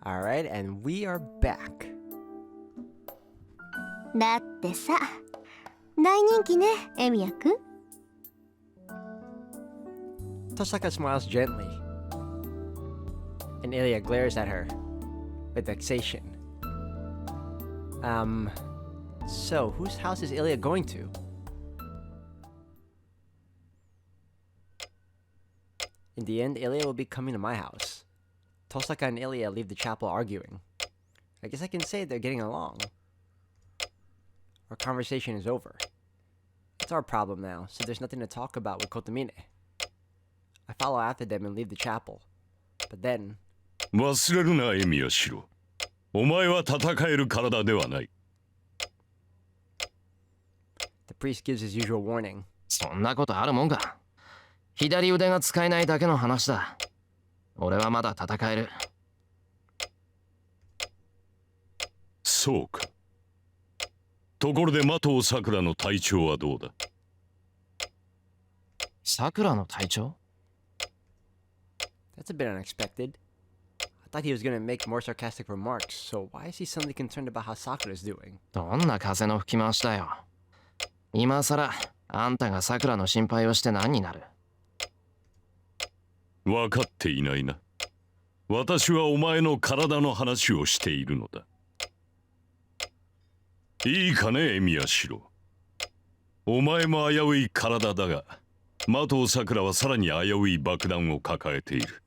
Alright, and we are back. だってさ、大人気ね、エミヤくん。Tosaka smiles gently, and Ilya glares at her with vexation. So whose house is Ilya going to? In the end, Ilya will be coming to my house. Tosaka and Ilya leave the chapel arguing. I guess I can say they're getting along. Our conversation is over. It's our problem now, so there's nothing to talk about with Kotomine. I follow after them and leave the chapel. But then... 忘れるな、エミヤシロ。お前は戦える体ではない。The priest gives his usual warning. そんなことあるもんか。左腕が使えないだけの話だ。俺はまだ戦える。そうか。ところで麻藤さくらの体調はどうだ？さくらの体調？ That's a bit unexpected. I thought he was going to make more sarcastic remarks, so why is he suddenly concerned about how Sakura's doing? どんな風の吹き回しだよ。今さらあんたがさくらの心配をして何になる？分かっていないな。私はお前の体の話をしているのだ。いいかね、エミヤシロ。お前も危うい体だが、麻藤さくらはさらに危うい爆弾を抱えている。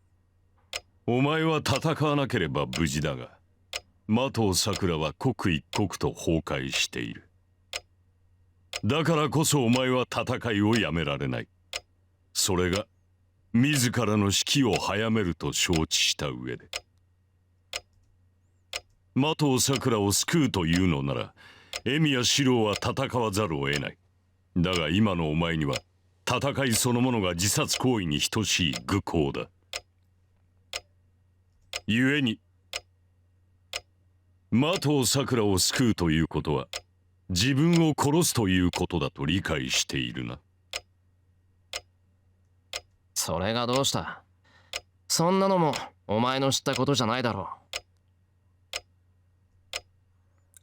お前は戦わなければ無事だが、麻藤さくらは刻一刻と崩壊している。だからこそお前は戦いをやめられない。それが自らの死期を早めると承知した上で。麻藤さくらを救うというのなら、エミヤシロは戦わざるを得ない。だが今のお前には戦いそのものが自殺行為に等しい愚行だ。故に麻藤さくらを救うということは自分を殺すということだと理解しているな。それがどうした？そんなのもお前の知ったことじゃないだろう。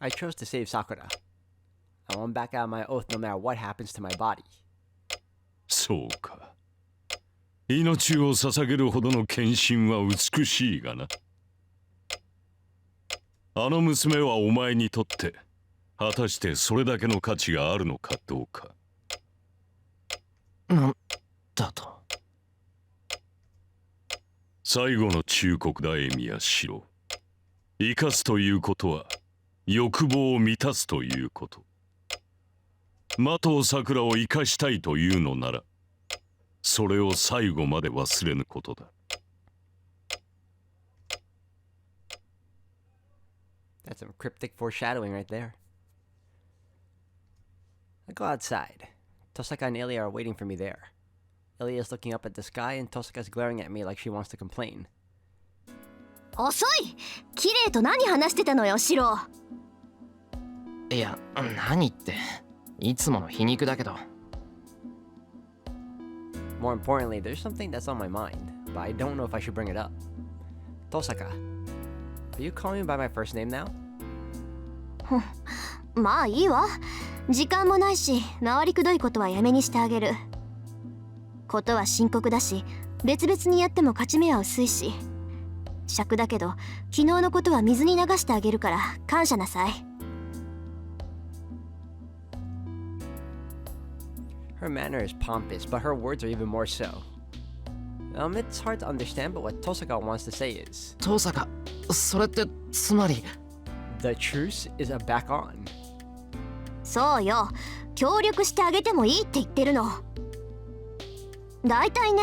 I chose to save Sakura. I won't back out of my oath no matter what happens to my body. そうか。命を捧げるほどの献身は美しいがな。あの娘はお前にとって果たしてそれだけの価値があるのかどうか。なんだと。最後の忠告だ、エミヤシロ。生かすということは欲望を満たすということ。麻藤さくらを生かしたいというのなら、それを最後まで忘れぬことだ。That's some cryptic foreshadowing right there. I go outside. Tosaka and Ilya are waiting for me there. Ilya is looking up at the sky and Tosaka's glaring at me like she wants to complain. 遅い！綺麗と何話してたのよ、シロ。いや、何って、いつもの皮肉だけど。More importantly, there's something that's on my mind, but I don't know if I should bring it up. Tosaka, are you calling me by my first name now? まあいいわ。時間もないし、回りくどいことはやめにしてあげる。ことは深刻だし、別々にやっても勝ち目は薄いし。尺だけど、昨日のことは水に流してあげるから感謝なさい。Her manner is pompous, but her words are even more so. It's hard to understand, but what Tosaka wants to say is... 遠坂、それってつまり... The truce is a back on. そうよ。協力してあげてもいいって言ってるの。だいたいね、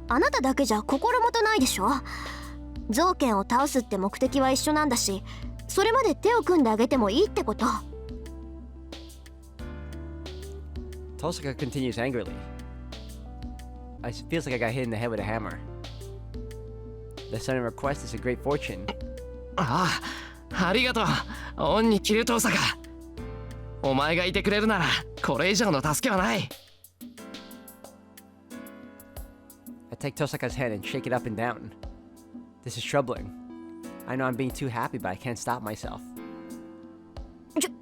あなただけじゃ心もとないでしょ。造剣を倒すって目的は一緒なんだし、それまで手を組んであげてもいいってこと。Tosaka continues angrily. It feels like I got hit in the head with a hammer. The sudden request is a great fortune. ああ、ありがとう。恩に着る遠坂。お前がいてくれるなら、これ以上の助けはない。I take Tosaka's hand and shake it up and down. This is troubling. I know I'm being too happy, but I can't stop myself.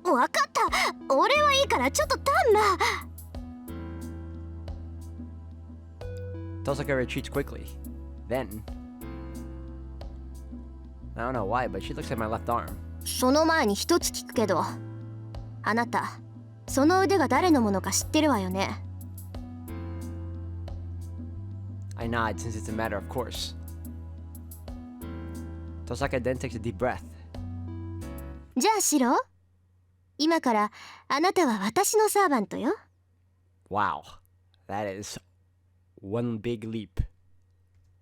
わかった。俺はいいからちょっとタンマ。Tosaka retreats quickly. Then, I don't know why, but she looks at my left arm. その前に一つ聞くけど、あなたその腕が誰のものか知ってるわよね。I nod since it's a matter of course. Tosaka then takes a deep breath. じゃあシロ、今からあなたは私のサーバントよ。 Wow, that is one big leap.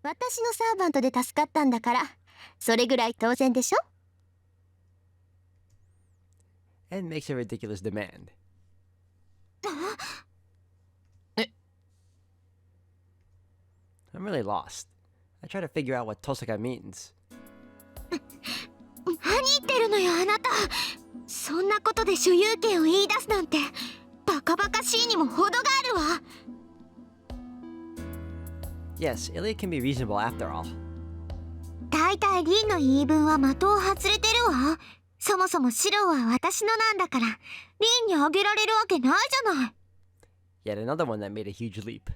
私のサーバントで助かったんだから、それぐらい当然でしょ。 And makes a ridiculous demand. I'm really lost. I try to figure out what Tosaka means. 何言ってるのよあなた。そんなことで所有権を言い出すなんてバカバカしいにも程があるわ。 Yes, Ilya can be reasonable after all. だいたいリンの言い分は的を外れてるわ。そもそもシロは私のなんだから、リンにあげられるわけないじゃない。 Yet another one that made a huge leap.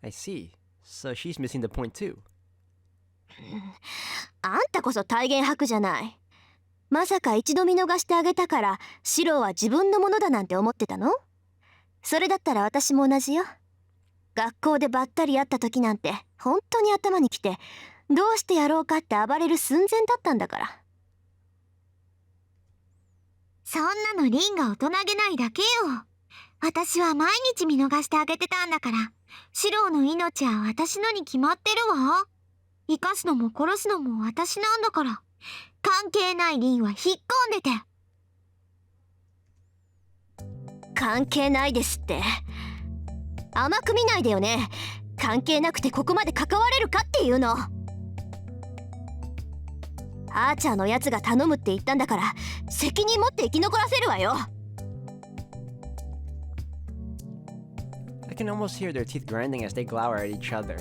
I see. So she's missing the point too. あんたこそ体言吐くじゃない。まさか一度見逃してあげたからシロは自分のものだなんて思ってたの？それだったら私も同じよ。学校でばったり会った時なんて本当に頭にきて、どうしてやろうかって暴れる寸前だったんだから。そんなのリンが大人げないだけよ。私は毎日見逃してあげてたんだから、シロの命は私のに決まってるわ。生かすのも殺すのも私なんだから、関係ないリンは引っ込んでて。関係ないですって。甘く見ないでよね。関係なくてここまで関われるかっていうの。アーチャーのやつが頼むって言ったんだから、責任持って生き残らせるわよ。 I can almost hear their teeth grinding as they glower at each other.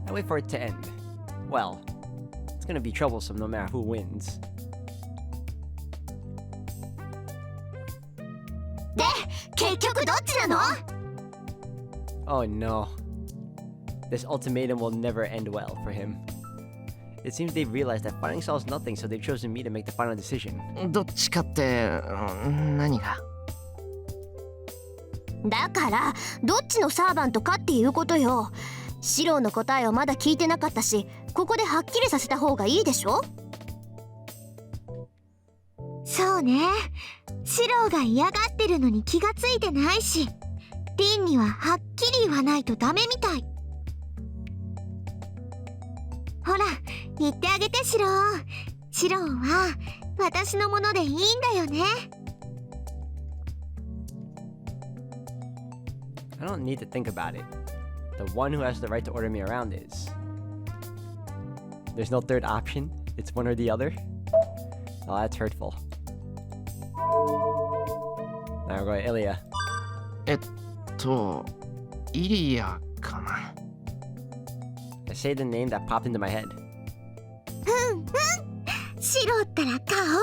I wait for it to end. Well, it's gonna be troublesome no matter who wins. で、結局どっちなの？ Oh no. This ultimatum will never end well for him. It seems they've realized that fighting solves nothing, so they've chosen me to make the final decision. どっちかって、何が？だからどっちのサーバントかっていうことよ。シロの答えをまだ聞いてなかったし、ここではっきりさせた方がいいでしょ。そうね。シロが嫌がってるのに気がついてないし、リンにははっきり言わないとダメみたい。ほら、言ってあげてシロ。シロは私のものでいいんだよね。I don't need to think about it. The one who has the right to order me around is. There's no third option? It's one or the other? Oh, that's hurtful. Now we're going to Ilya. イリアかな。I say the name that popped into my head. シロったら過保物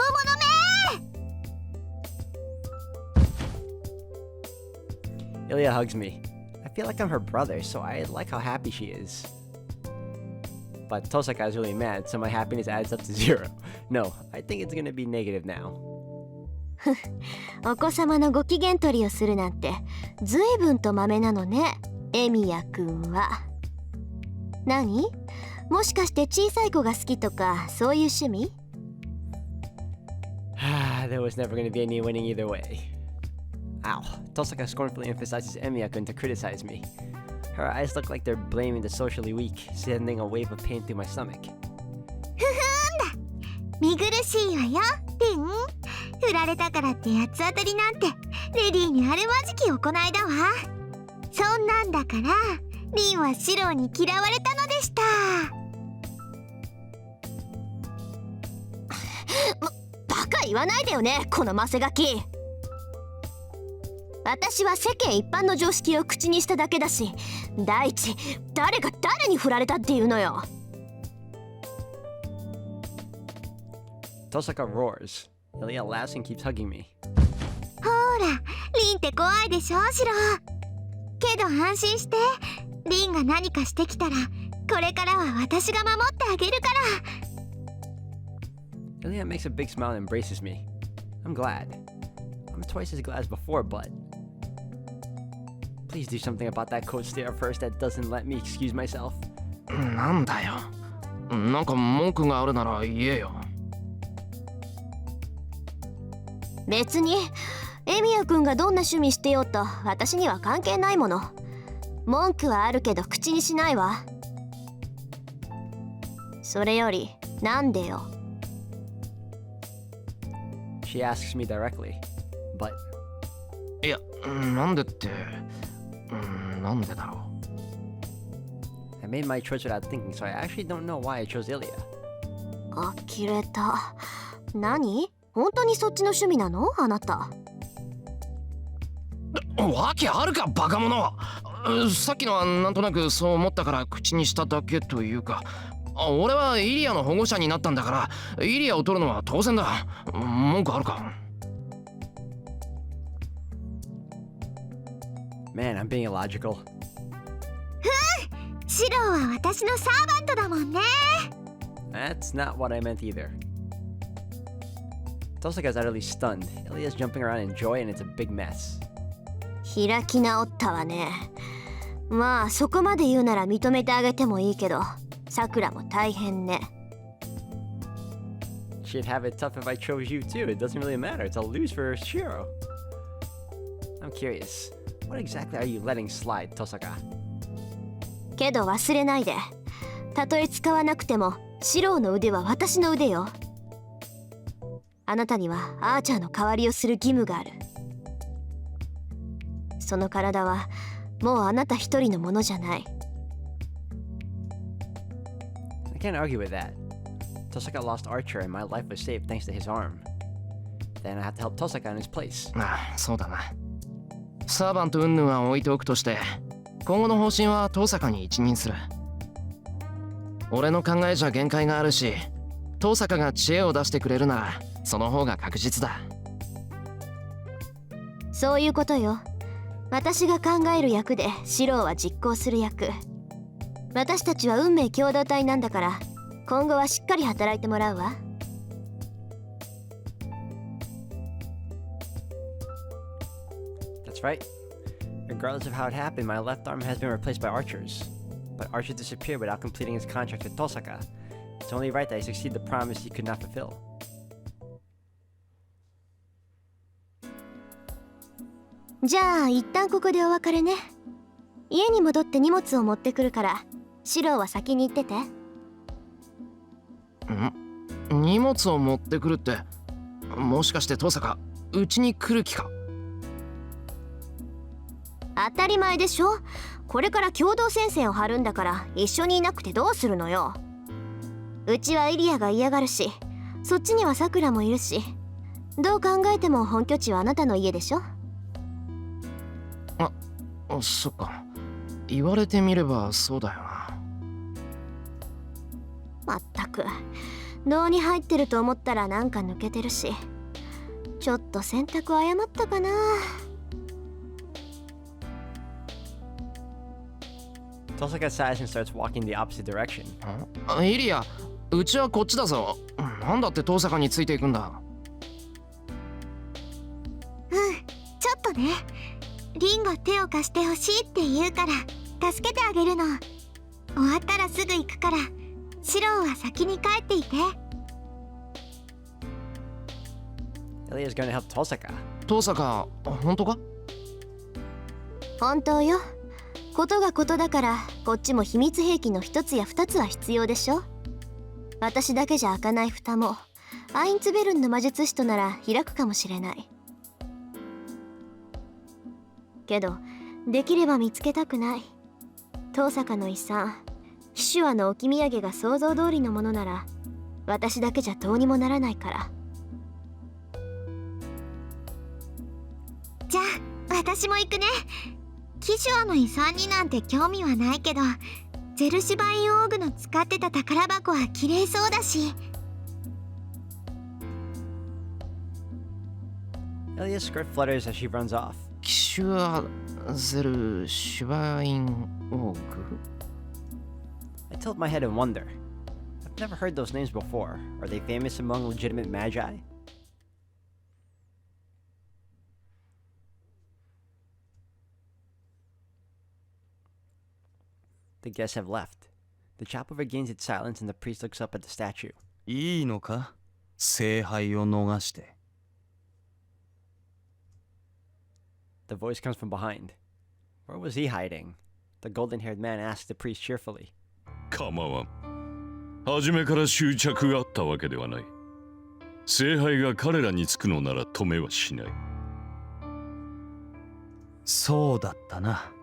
め。 Ilya hugs me. I feel like I'm her brother, so I like how happy she is. But Tosaka is really mad, so my happiness adds up to 0. No, I think it's gonna be negative now. お子様のご機嫌取りをするなんてずいぶんとマメなのね、エミヤくんは。何？もしかして小さい子が好きとかそういう趣味？ There was never gonna be any winning either way. Ow. Tosaka scornfully emphasizes Emiya-kun to criticize me. Her eyes look like they're blaming the socially weak, sending a wave of pain through my stomach. 見苦しいわよ、リン。振られたからって八つ当たりなんてレディーにあるまじき行いだわ。そんなんだからリンはシローに嫌われたのでした。バカ言わないでよね、このマセガキ。私は世間一般の常識を口にしただけだし、第一誰が誰に振られたっていうのよ。 Tosaka roars. Ilya laughs and keeps hugging me. ほら、リンって怖いでしょ、シロ。けど安心して、リンが何かしてきたらこれからは私が守ってあげるから。 Ilya makes a big smile and embraces me. I'm glad. I'm twice as glad as before, but please do something about that cold stare first that doesn't let me excuse myself. なんだよ。なんか文句があるなら言えよ。別にエミヤくんがどんな趣味してようと私には関係ないもの。文句はあるけど口にしないわ。それよりなんでよ。 She asks me directly, but いや、なんでって、なんでだろ I made my choice without thinking, so I actually don't know why I chose Ilya. 呆れた。何？本当にそっちの趣味なの？あなた。う。わけあるか、バカ者は。さっきのはなんとなくそう思ったから口にしただけというか、俺はイリアの保護者になったんだから、イリアを取るのは当然だ。文句あるか。Man, I'm being illogical. シロは私のサーバントだもんね。 That's not what I meant either. Tosaka's utterly stunned. Ilya's jumping around in joy and it's a big mess. 開き直ったわね。まあそこまで言うなら認めてあげてもいいけど、さくらも大変ね。 She'd have it tough if I chose you too. It doesn't really matter. It's a lose for Shirou. I'm curious. What exactly are you letting slide, Tosaka? けど忘れないで。たとえ使わなくても、シロウの腕は私の腕よ。あなたにはアーチャーの代わりをする義務がある。その体はもうあなた一人のものじゃない。 I can't argue with that. Tosaka lost Archer and my life was saved thanks to his arm. Then I have to help Tosaka in his place. ああ、そうだな。サーバント云々は置いておくとして、今後の方針は遠坂に一任する。俺の考えじゃ限界があるし、遠坂が知恵を出してくれるならその方が確実だ。そういうことよ。私が考える役でシロウは実行する役。私たちは運命共同体なんだから、今後はしっかり働いてもらうわ。 That's right. Regardless of how it happened, my left arm has been replaced by Archer's. But Archer disappeared without completing his contract with Tosaka. It's only right that he succeed the promise he could not fulfill. じゃあ一旦ここでお別れね。家に戻って荷物を持ってくるから、シロウは先に行ってて。荷物を持ってくるって、もしかして遠坂うちに来る気か。当たり前でしょ。これから共同戦線を張るんだから一緒にいなくてどうするのよ。うちはイリアが嫌がるし、そっちにはさくらもいるし、どう考えても本拠地はあなたの家でしょ。そっか。言われてみればそうだよな。まったく胴に入ってると思ったらなんか抜けてるし、ちょっと選択誤ったかな。Tosaka sighs and starts walking the opposite direction. イリア、うちはこっちだぞ。なんだって遠坂についていくんだ。ちょっとね。リンが手を貸してほしいって言うから助けてあげるの。終わったらすぐ行くから、シロウは先に帰っていて。 Ilya's gonna help Tosaka. 遠坂、本当か？本当よ。ことがことだからこっちも秘密兵器の一つや二つは必要でしょ。私だけじゃ開かない蓋もアインツベルンの魔術師となら開くかもしれない。けどできれば見つけたくない。遠坂の遺産、ヒシュアの置き土産が想像通りのものなら私だけじゃどうにもならないから。じゃあ私も行くね。騎士の遺産になんて興味はないけど、ゼルシュバインオーグの使ってた宝箱は綺麗そうだし。Elia's skirt flutters as she runs off. 騎手はゼルシュバインオーグ I tilt my head in wonder. I've never heard those names before. Are they famous among legitimate magi? The guests have left. The chapel regains its silence and the priest looks up at the statue. いいのか、聖杯を逃して。The voice comes from behind. Where was he hiding? The golden-haired man asks the priest cheerfully. 構わん。初めから執着があったわけではない。聖杯が彼らにつくのなら止めはしない。そうだったな。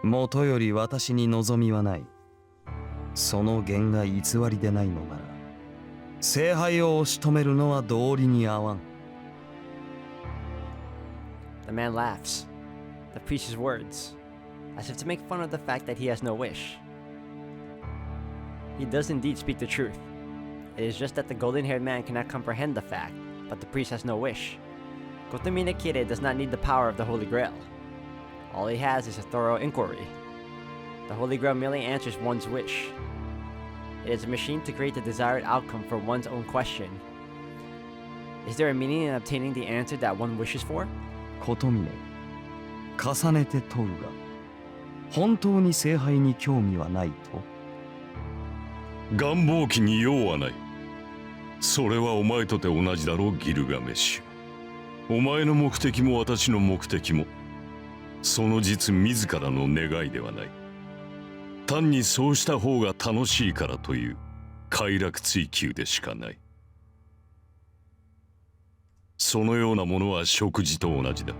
もとより私に望みはない。その言が偽りでないのなら、聖杯を押し止めるのは道理に合わん。The man laughs. The priest's words, as if to make fun of the fact that he has no wish. He does indeed speak the truth. It is just that the golden-haired man cannot comprehend the fact, but the priest has no wish. Kotomine Kire does not need the power of the Holy Grail. All he has is a thorough inquiry. The Holy Grail merely answers one's wish. It is a machine to create the desired outcome for one's own question. Is there a meaning in obtaining the answer that one wishes for? ことみね、重ねて問うが、本当に聖杯に興味はないと？願望期に用はない。それはお前とて同じだろう、ギルガメッシュ。お前の目的も私の目的も、その実自らの願いではない。単にそうした方が楽しいからという快楽追求でしかない。そのようなものは食事と同じだ。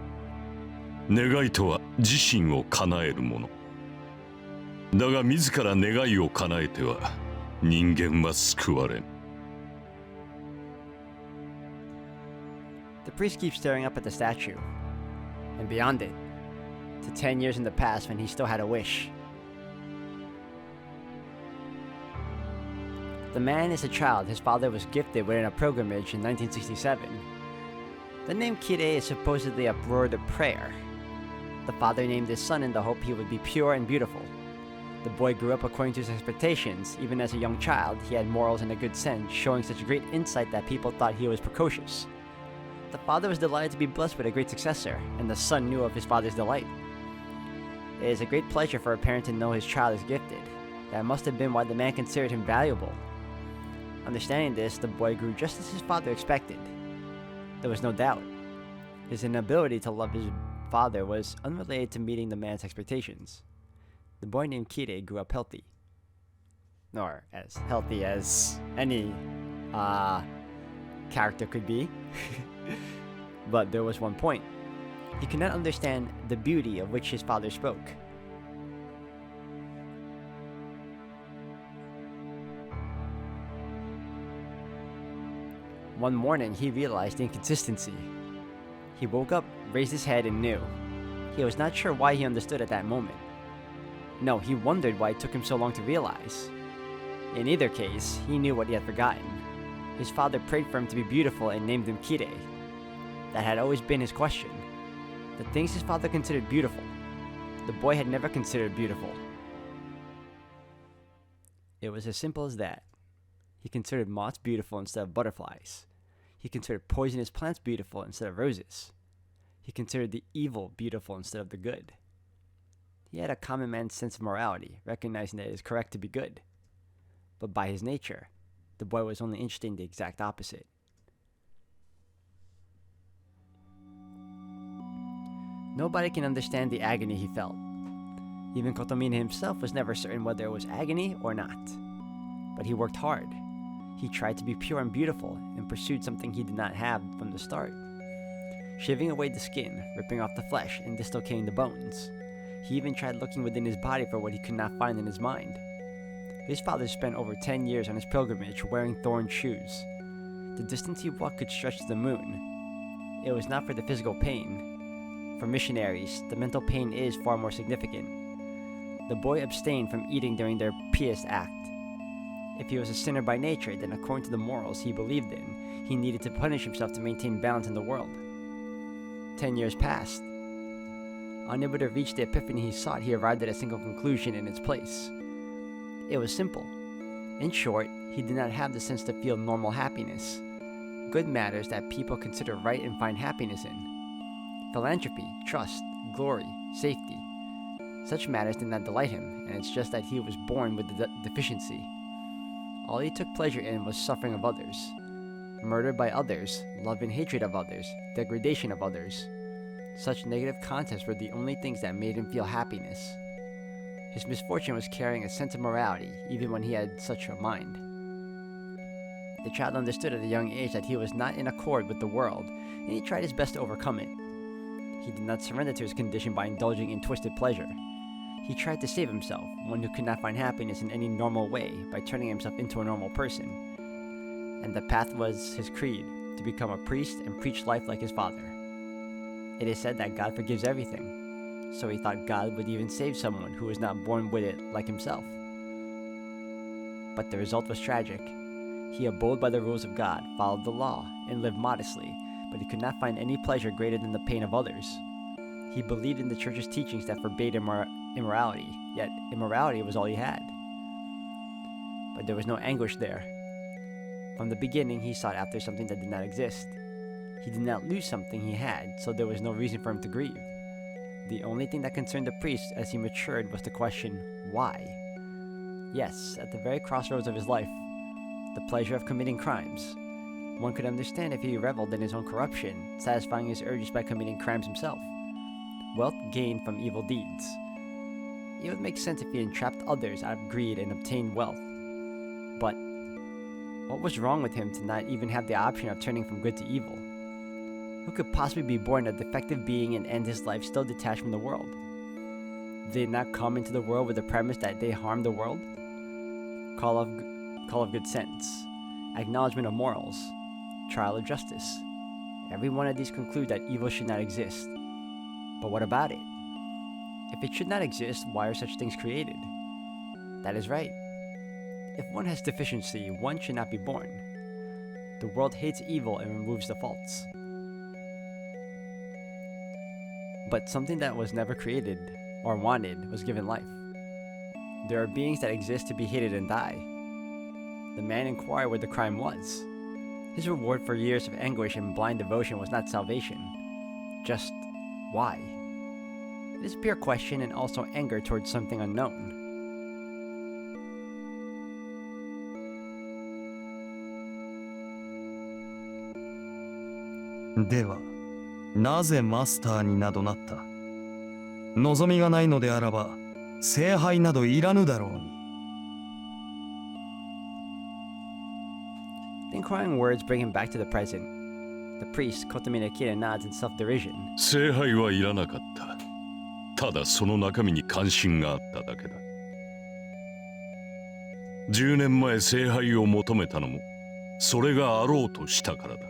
願いとは自身を叶えるもの。だが自ら願いを叶えては人間は救われん。The priest keeps staring up at the statue, and beyond it, to 10 years in the past when he still had a wish. The man is a child his father was gifted within a pilgrimage in 1967. The name Kire is supposedly a word of prayer. The father named his son in the hope he would be pure and beautiful. The boy grew up according to his expectations. Even as a young child, he had morals and a good sense, showing such great insight that people thought he was precocious. The father was delighted to be blessed with a great successor, and the son knew of his father's delight. It is a great pleasure for a parent to know his child is gifted. That must have been why the man considered him valuable. Understanding this, the boy grew just as his father expected. There was no doubt. His inability to love his father was unrelated to meeting the man's expectations. The boy named Kire grew up healthy. Or as healthy as any character could be. But there was one point. He could not understand the beauty of which his father spoke. One morning, he realized the inconsistency. He woke up, raised his head, and knew. He was not sure why he understood at that moment. No, he wondered why it took him so long to realize. In either case, he knew what he had forgotten. His father prayed for him to be beautiful and named him Kire. That had always been his question. The things his father considered beautiful, the boy had never considered beautiful. It was as simple as that. He considered moths beautiful instead of butterflies. He considered poisonous plants beautiful instead of roses. He considered the evil beautiful instead of the good. He had a common man's sense of morality, recognizing that it is correct to be good. But by his nature, the boy was only interested in the exact opposite. Nobody can understand the agony he felt. Even Kotomine himself was never certain whether it was agony or not. But he worked hard. He tried to be pure and beautiful and pursued something he did not have from the start. Shaving away the skin, ripping off the flesh, and dislocating the bones. He even tried looking within his body for what he could not find in his mind. His father spent over 10 years on his pilgrimage wearing thorn shoes. The distance he walked could stretch to the moon. It was not for the physical pain. For missionaries, the mental pain is far more significant. The boy abstained from eating during their pious act. If he was a sinner by nature, then according to the morals he believed in, he needed to punish himself to maintain balance in the world. 10 years passed. Unable to reach the epiphany he sought, he arrived at a single conclusion in its place. It was simple. In short, he did not have the sense to feel normal happiness. Good matters that people consider right and find happiness in. Philanthropy, trust, glory, safety. Such matters did not delight him, and it's just that he was born with the deficiency. All he took pleasure in was suffering of others. Murder by others, love and hatred of others, degradation of others. Such negative concepts were the only things that made him feel happiness. His misfortune was carrying a sense of morality, even when he had such a mind. The child understood at a young age that he was not in accord with the world, and he tried his best to overcome it. He did not surrender to his condition by indulging in twisted pleasure. He tried to save himself, one who could not find happiness in any normal way, by turning himself into a normal person. And the path was his creed, to become a priest and preach life like his father. It is said that God forgives everything, so he thought God would even save someone who was not born with it like himself. But the result was tragic. He abode by the rules of God, followed the law, and lived modestly, but he could not find any pleasure greater than the pain of others. He believed in the church's teachings that forbade immorality, yet immorality was all he had. But there was no anguish there. From the beginning, he sought after something that did not exist. He did not lose something he had, so there was no reason for him to grieve. The only thing that concerned the priest as he matured was the question, why? Yes, at the very crossroads of his life, the pleasure of committing crimes. One could understand if he reveled in his own corruption, satisfying his urges by committing crimes himself. Wealth gained from evil deeds. It would make sense if he entrapped others out of greed and obtained wealth. But what was wrong with him to not even have the option of turning from good to evil? Who could possibly be born a defective being and end his life still detached from the world? Did they not come into the world with the premise that they harmed the world? Call of good sense, acknowledgement of morals, trial of justice. Every one of these conclude that evil should not exist. But what about it? If it should not exist, why are such things created? That is right. If one has deficiency, one should not be born. The world hates evil and removes the faults. But something that was never created or wanted was given life. There are beings that exist to be hated and die. The man inquired where the crime was. His reward for years of anguish and blind devotion was not salvation. Just why? It is a pure question and also anger towards something unknown. では、なぜマスターになどなった？望みがないのであらば、聖杯などいらぬだろうに。The inquiring words bring him back to the present. The priest, Kotomine Akira, nods in self-derision. 聖杯はいらなかった。ただその中身に関心があっただけだ。10年前聖杯を求めたのも、それがあろうとしたからだ。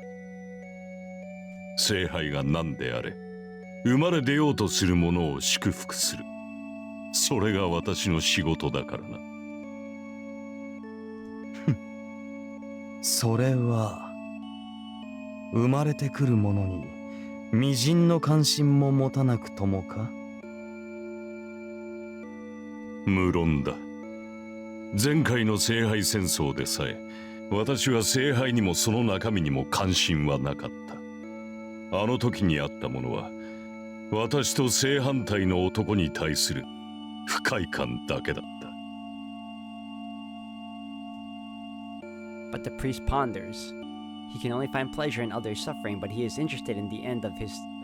聖杯が何であれ、生まれ出ようとする者を祝福する。それが私の仕事だからな。それは生まれてくる者に微塵の関心も持たなくともか？無論だ。前回の聖杯戦争でさえ、私は聖杯にもその中身にも関心はなかった。あの時にあったものは、私と正反対の男に対する不快感だけだった。But the priest ponders. He can only find pleasure in others' suffering, but he is interested in the end of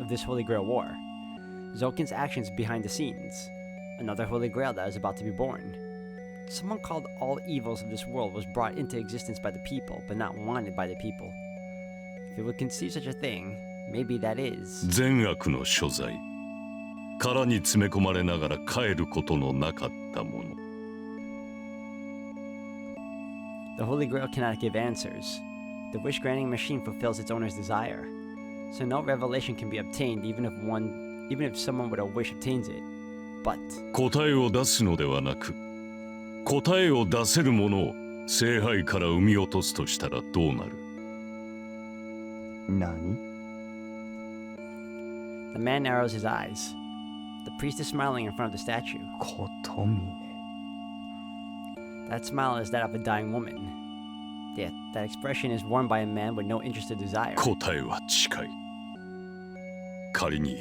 this Holy Grail war. Zokin's actions behind the scenes. Another Holy Grail that is about to be born. Someone called all evils of this world was brought into existence by the people, but not wanted by the people. If you would conceive such a thing, maybe that is... 善悪の所在。殻に詰め込まれながら帰ることのなかったもの。The Holy Grail cannot give answers. The wish-granting machine fulfills its owner's desire. So no revelation can be obtained even if one even if someone with a wish obtains it. But 答えを出すのではなく、答えを出せるものを聖杯から生み落とすとしたらどうなる？何？ the man narrows his eyes. The priest is smiling in front of the statue. ことみね。 That smile is that of a dying woman. Yet, that expression is worn by a man with no interest or desire. 答えは近い。仮に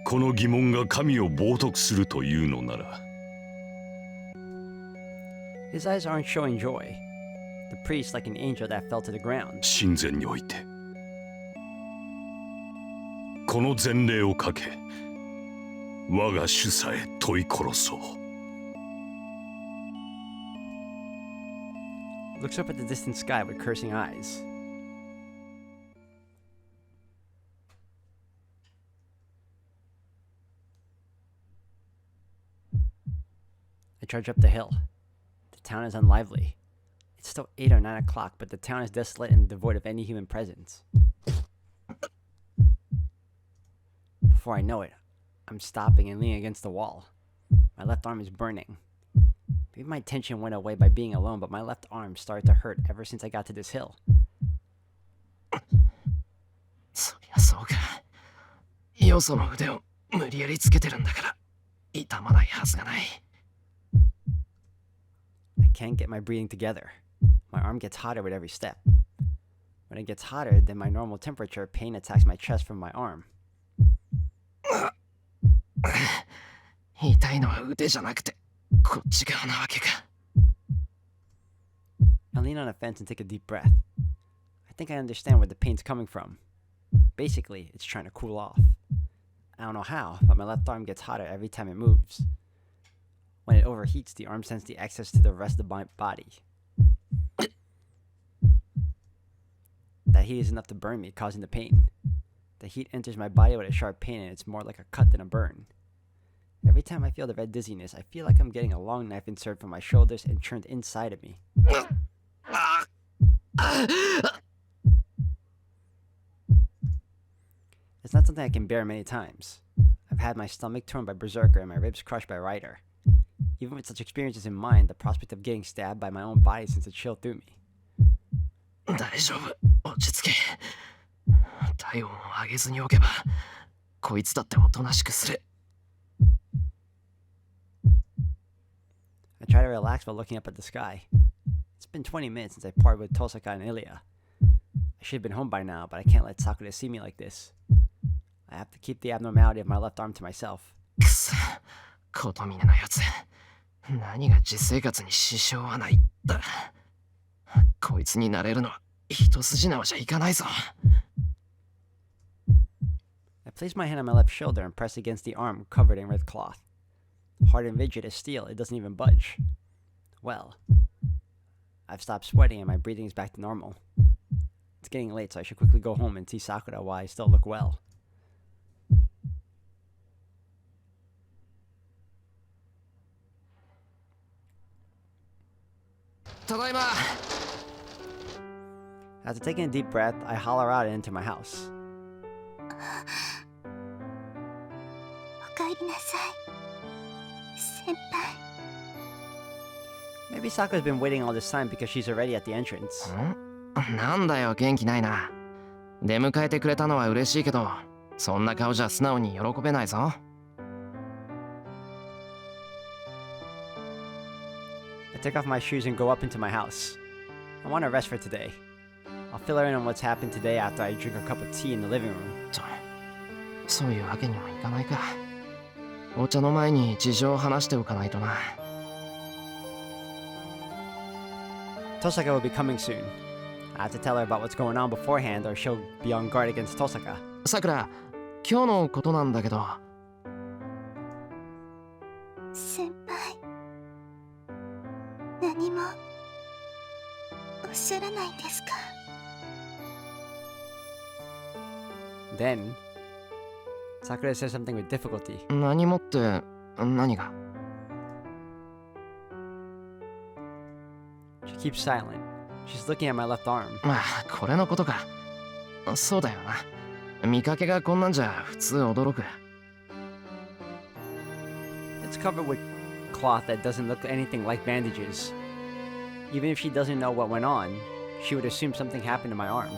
この疑問が神を冒涜するというのなら、 His eyes aren't showing joy. The priest, like an angel that fell to the ground. 神前においてこの前例をかけ、我が主さえ問い殺そう。 Looks up at the distant sky with cursing eyes. I trudge up the hill. The town is unlively. It's still 8 or 9 o'clock, but the town is desolate and devoid of any human presence. Before I know it, I'm stopping and leaning against the wall. My left arm is burning. Maybe my tension went away by being alone, but my left arm started to hurt ever since I got to this hill. そりゃそうか。よその腕を無理やりつけてるんだから痛まないはずがない。I can't get my breathing together. My arm gets hotter with every step. When it gets hotter than my normal temperature, pain attacks my chest from my arm. 痛いのは腕じゃなくてこっち側なわけか。I lean on a fence and take a deep breath. I think I understand where the pain's coming from. Basically, it's trying to cool off. I don't know how, but my left arm gets hotter every time it moves. When it overheats, the arm sends the excess to the rest of my body. That heat is enough to burn me, causing the pain. The heat enters my body with a sharp pain, and it's more like a cut than a burn. Every time I feel the red dizziness, I feel like I'm getting a long knife inserted from my shoulders and turned inside of me. It's not something I can bear many times. I've had my stomach torn by Berserker and my ribs crushed by Rider. Even with such experiences in mind, the prospect of getting stabbed by my own body sends a chill through me. 大丈夫、落ち着け。体温を上げずにおけばこいつだっておとなしくする。I try to relax while looking up at the sky. It's been 20 minutes since I parted with Tosaka and Ilya. I should have been home by now, but I can't let Sakura see me like this. I have to keep the abnormality of my left arm to myself. くそ、ことみねのやつ。何が実生活に支障はないんだ。こいつになれるのは一筋縄じゃいかないぞ。I place my hand on my left shoulder and press against the arm covered in red cloth. Hard and rigid as steel, it doesn't even budge. Well, I've stopped sweating and my breathing is back to normal. It's getting late, so I should quickly go home and see Sakura while I still look well. ただいま。After taking a deep breath, I holler out and enter my house. おかえりなさい先輩。 Maybe Sakura's been waiting all this time because she's already at the entrance. なんだよ、元気ないな。出迎えてくれたのは嬉しいけど、そんな顔じゃ素直に喜べないぞ。I take off my shoes and go up into my house. I want to rest for today. I'll fill her in on what's happened today after I drink a cup of tea in the living room. そういうわけにはいかないか。お茶の前に事情を話しておかないとな。Tosaka will be coming soon. I have to tell her about what's going on beforehand or she'll be on guard against Tosaka. さくら、今日のことなんだけど。先輩何もおっしゃらないんですか。 Then, Sakura says something with difficulty. 何もって何が？ She keeps silent. She's looking at my left arm. まあ、これのことか。そうだよ見かけがこんなんじゃ普通驚く。 It's covered with cloth that doesn't look anything like bandages. Even if she doesn't know what went on, she would assume something happened to my arm.